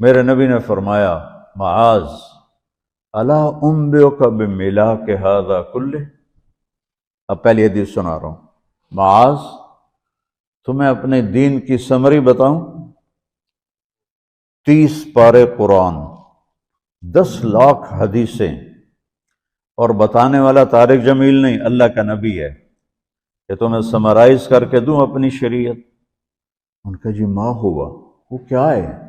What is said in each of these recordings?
میرے نبی نے فرمایا معاذ الا انبئک بملاک ھذا کلہ، اب پہلی حدیث سنا رہا ہوں، معاذ تمہیں اپنے دین کی سمری بتاؤں؟ 30 پارے قرآن، 10 لاکھ حدیثیں، اور بتانے والا طارق جمیل نہیں، اللہ کا نبی ہے، کہ تمہیں سمرائز کر کے دوں اپنی شریعت؟ ان کا جی ما ہوا، وہ کیا ہے؟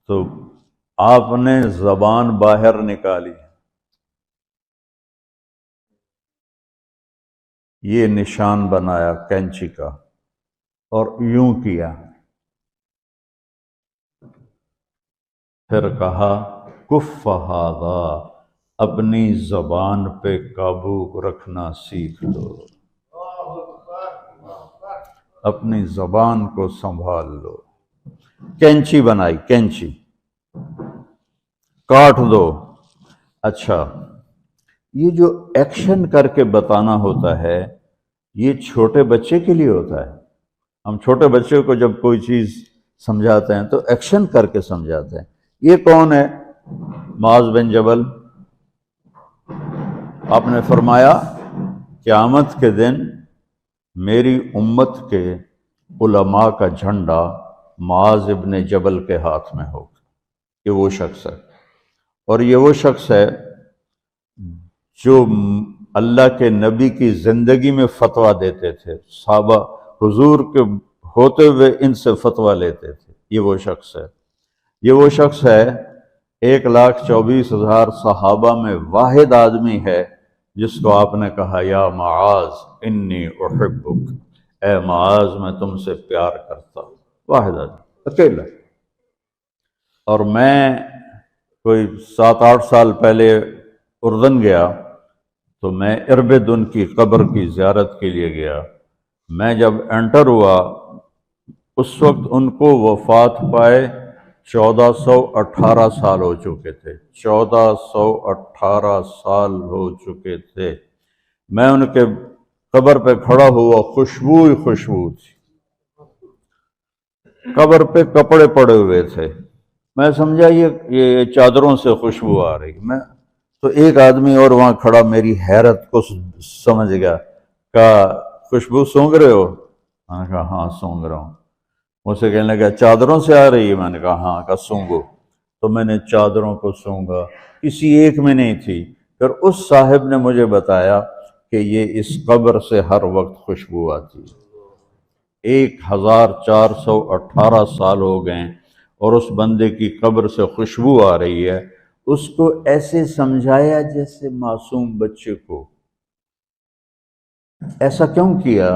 تو آپ نے زبان باہر نکالی، یہ نشان بنایا کینچی کا اور یوں کیا، پھر کہا کف ھذا، اپنی زبان پہ قابو رکھنا سیکھ لو، اپنی زبان کو سنبھال لو۔ کینچی بنائی، کینچی کاٹ دو۔ اچھا، یہ جو ایکشن کر کے بتانا ہوتا ہے یہ چھوٹے بچے کے لیے ہوتا ہے۔ ہم چھوٹے بچے کو جب کوئی چیز سمجھاتے ہیں تو ایکشن کر کے سمجھاتے ہیں۔ یہ کون ہے؟ معاذ بن جبل۔ آپ نے فرمایا قیامت کے دن میری امت کے علماء کا جھنڈا معاذ ابن جبل کے ہاتھ میں ہوگا۔ یہ وہ شخص ہے، اور یہ وہ شخص ہے جو اللہ کے نبی کی زندگی میں فتویٰ دیتے تھے، صحابہ حضور کے ہوتے ہوئے ان سے فتویٰ لیتے تھے۔ یہ وہ شخص ہے، یہ وہ شخص ہے 1,24,000 صحابہ میں واحد آدمی ہے جس کو آپ نے کہا یا معاذ انی احبک، اے معاذ میں تم سے پیار کرتا ہوں۔ واحد آدمی، اکیلا۔ اور میں کوئی 7-8 سال پہلے اردن گیا تو میں اربد ان کی قبر کی زیارت کے لیے گیا۔ میں جب انٹر ہوا اس وقت ان کو وفات پائے 1418 سال ہو چکے تھے، 1418 سال ہو چکے تھے۔ میں ان کے قبر پہ کھڑا ہوا، خوشبو ہی خوشبو تھی، قبر پہ کپڑے پڑے ہوئے تھے۔ میں سمجھا یہ چادروں سے خوشبو آ رہی۔ میں تو ایک آدمی اور وہاں کھڑا میری حیرت کو سمجھ گیا، کہا خوشبو سونگ رہے ہو؟ میں نے کہا ہاں سونگ رہا ہوں۔ مجھ سے کہنے لگا چادروں سے آ رہی ہے؟ میں نے کہا ہاں۔ کہا سونگو۔ تو میں نے چادروں کو سونگا، کسی ایک میں نہیں تھی۔ پھر اس صاحب نے مجھے بتایا کہ یہ اس قبر سے ہر وقت خوشبو آتی ہے۔ 1418 سال ہو گئے اور اس بندے کی قبر سے خوشبو آ رہی ہے۔ اس کو ایسے سمجھایا جیسے معصوم بچے کو۔ ایسا کیوں کیا؟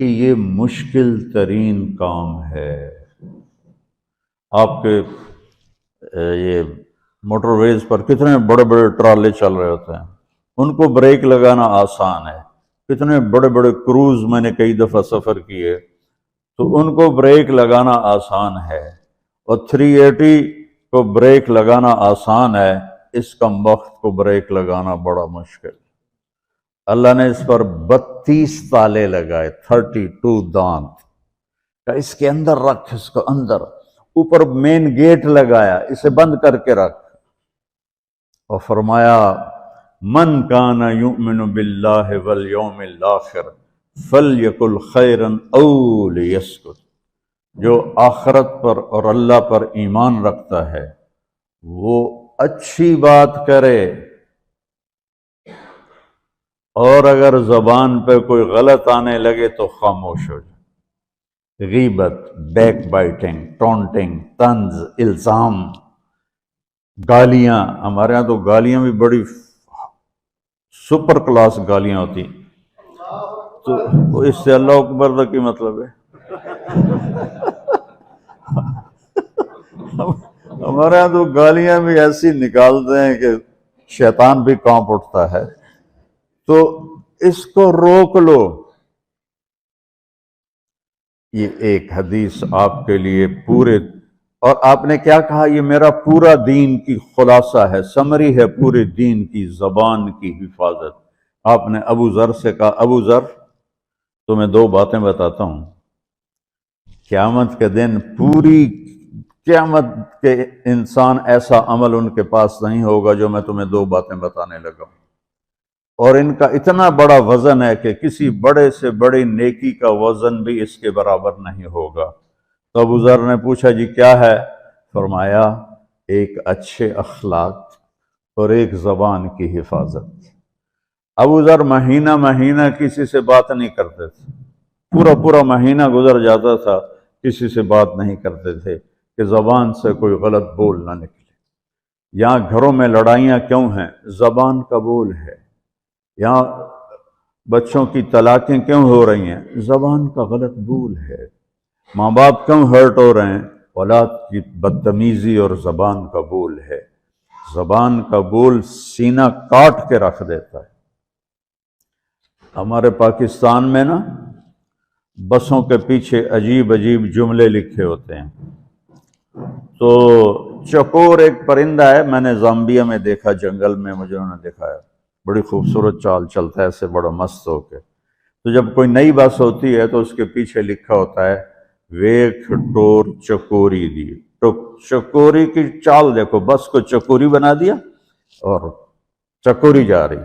کہ یہ مشکل ترین کام ہے۔ آپ کے یہ موٹر ویز پر کتنے بڑے بڑے ٹرالے چل رہے ہوتے ہیں، ان کو بریک لگانا آسان ہے۔ کتنے بڑے بڑے کروز میں نے کئی دفعہ سفر کیے تو ان کو بریک لگانا آسان ہے، اور 380 کو بریک لگانا آسان ہے، اس کم وقت کو بریک لگانا بڑا مشکل۔ اللہ نے اس پر 32 تالے لگائے، 32 دانت، کہ اس کے اندر رکھ، اس کو اندر، اوپر مین گیٹ لگایا، اسے بند کر کے رکھ، اور فرمایا من کان یؤمن باللہ والیوم الآخر فلیقل خیرا او لیسکت، جو آخرت پر اور اللہ پر ایمان رکھتا ہے وہ اچھی بات کرے، اور اگر زبان پہ کوئی غلط آنے لگے تو خاموش ہو جائے۔ غیبت، بیک بائٹنگ، ٹونٹنگ، طنز، الزام، گالیاں۔ ہمارے ہاں تو گالیاں بھی بڑی سپر کلاس گالیاں ہوتی، تو اس سے اللہ اکبر کا کی مطلب ہے؟ ہمارے ہاں تو گالیاں بھی ایسی نکالتے ہیں کہ شیطان بھی کانپ اٹھتا ہے۔ تو اس کو روک لو۔ یہ ایک حدیث آپ کے لیے پورے، اور آپ نے کیا کہا؟ یہ میرا پورا دین کی خلاصہ ہے، سمری ہے پورے دین کی، زبان کی حفاظت۔ آپ نے ابو ذر سے کہا ابو ذر تمہیں 2 باتیں بتاتا ہوں، قیامت کے دن پوری قیامت کے انسان ایسا عمل ان کے پاس نہیں ہوگا جو میں تمہیں دو باتیں بتانے لگا ہوں، اور ان کا اتنا بڑا وزن ہے کہ کسی بڑے سے بڑی نیکی کا وزن بھی اس کے برابر نہیں ہوگا۔ تو ابو ذر نے پوچھا جی کیا ہے؟ فرمایا ایک اچھے اخلاق اور ایک زبان کی حفاظت۔ ابو ذر مہینہ مہینہ کسی سے بات نہیں کرتے تھے، پورا مہینہ گزر جاتا تھا کسی سے بات نہیں کرتے تھے کہ زبان سے کوئی غلط بول نہ نکلے۔ یہاں گھروں میں لڑائیاں کیوں ہیں؟ زبان کا بول ہے۔ یہاں بچوں کی طلاقیں کیوں ہو رہی ہیں؟ زبان کا غلط بول ہے۔ ماں باپ کیوں ہرٹ ہو رہے ہیں؟ اولاد کی بدتمیزی اور زبان کا بول ہے۔ زبان کا بول سینہ کاٹ کے رکھ دیتا ہے۔ ہمارے پاکستان میں نا بسوں کے پیچھے عجیب عجیب جملے لکھے ہوتے ہیں۔ تو چکور ایک پرندہ ہے، میں نے زامبیا میں دیکھا، جنگل میں مجھے انہوں نے دکھایا، بڑی خوبصورت چال چلتا ہے ایسے بڑا مست ہو کے۔ تو جب کوئی نئی بس ہوتی ہے تو اس کے پیچھے لکھا ہوتا ہے ویکھ ٹور چکوری دی۔ تو چکوری کی چال دیکھو، بس کو چکوری بنا دیا اور چکوری جا رہی۔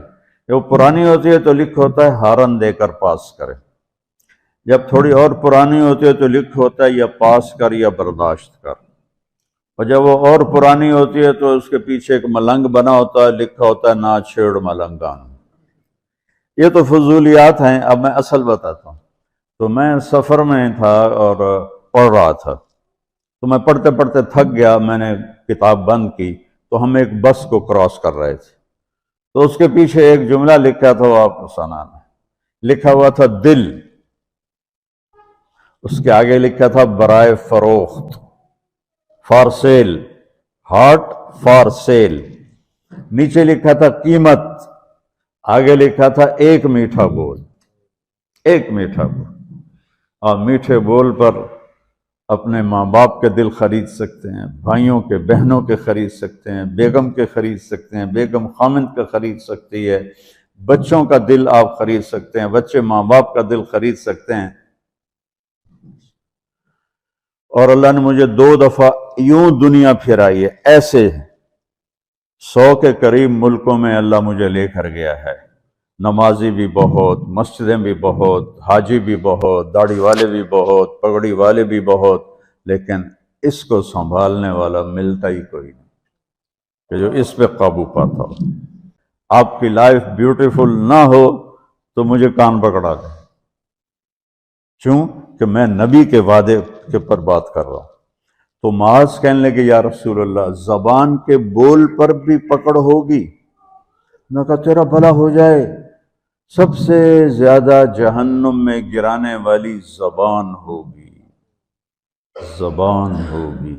جب وہ پرانی ہوتی ہے تو لکھ ہوتا ہے ہارن دے کر پاس کرے، جب تھوڑی اور پرانی ہوتی ہے تو لکھ ہوتا ہے یا پاس کر یا برداشت کر، اور جب وہ اور پرانی ہوتی ہے تو اس کے پیچھے ایک ملنگ بنا ہوتا ہے، لکھا ہوتا ہے نہ چھیڑ ملنگان۔ یہ تو فضولیات ہیں، اب میں اصل بتاتا ہوں۔ تو میں سفر میں تھا اور پڑھ رہا تھا، تو میں پڑھتے پڑھتے تھک گیا، میں نے کتاب بند کی، تو ہم ایک بس کو کراس کر رہے تھے، تو اس کے پیچھے ایک جملہ لکھا تھا، وہ آپ کو سنانا ہے۔ لکھا ہوا تھا دل، اس کے آگے لکھا تھا برائے فروخت، for sale, heart for sale. نیچے لکھا تھا قیمت، آگے لکھا تھا ایک میٹھا بول، ایک میٹھا بول۔ اور میٹھے بول پر اپنے ماں باپ کے دل خرید سکتے ہیں، بھائیوں کے بہنوں کے خرید سکتے ہیں، بیگم کے خرید سکتے ہیں، بیگم خامند کا خرید سکتی ہے، بچوں کا دل آپ خرید سکتے ہیں، بچے ماں باپ کا دل خرید سکتے ہیں۔ اور اللہ نے مجھے 2 دفعہ یوں دنیا پھرائی ہے، ایسے 100 کے قریب ملکوں میں اللہ مجھے لے کر گیا ہے۔ نمازی بھی بہت، مسجدیں بھی بہت، حاجی بھی بہت، داڑھی والے بھی بہت، پگڑی والے بھی بہت، لیکن اس کو سنبھالنے والا ملتا ہی کوئی نہیں کہ جو اس پہ قابو پاتا ہو۔ آپ کی لائف بیوٹیفل نہ ہو تو مجھے کان پکڑا دیں، کیوں کہ میں نبی کے وعدے کے پر بات کر رہا ہوں۔ تو معاذ کہنے لگے یا رسول اللہ زبان کے بول پر بھی پکڑ ہوگی؟ میں کہا تیرا بھلا ہو جائے، سب سے زیادہ جہنم میں گرانے والی زبان ہوگی، زبان ہوگی۔